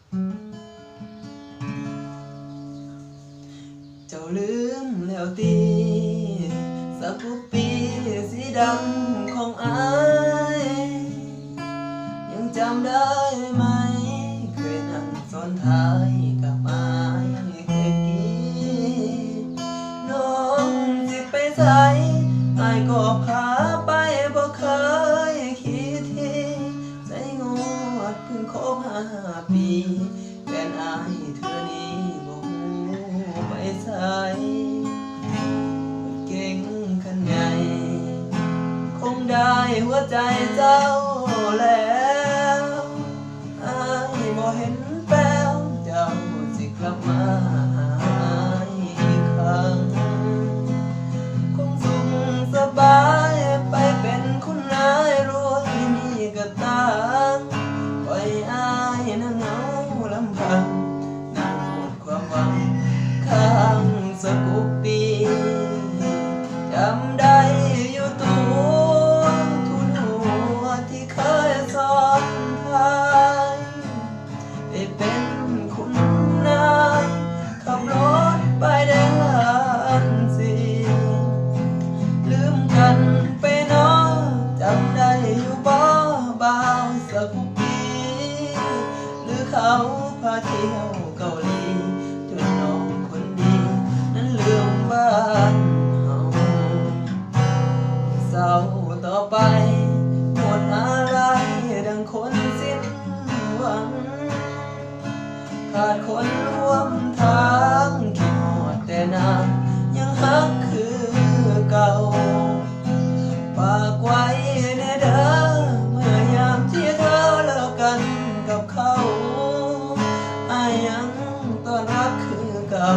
เจ้าลืมแล้วตีสกุปปีสีดำของอายยังจำได้ไหมเคยนั่งซ้อนท้ายกับอายแค่กี้น้องสิไปใส่อายก็พาไปบ่เคยคิดทีใจงอดเพิ่งคบ5 ปีแฟนอายเธอนี้บ่ฮู้ไปใส่เก่งขันใหญ่คงได้หัวใจเจ้าแล้วอายบ่เห็นแป้วเจ้าสิกลับมาหาอีกครั้งคงสุขสบายไปเป็นคุณนายรวยมีกระตังปล่อยอายนั่งเหงาลำพังนั่งหมดความหวังข้างสกุปปีจำได้อยู่ตัวทุนหัวที่เคยสอนทายได้เป็นคุณนายขับรถไปแดงล้าน 4ลืมกันไปเนาะจำได้อยู่บ่บ่าวสกุปปีหรือเขาพาเที่ยวเกาหลีจนน้องคนดีนั้นลืมบ้านเฮาเศร้าต่อไปหมดอะไรดังคนสิ้นหวังขาดคนร่วมทางคิดฮอดแต่นางยังฮักคือเก่าฝากไว้ในเด้อเมื่อยามที่เธอเลิกกันกับเขาอายยังต้อนรับคือเก่า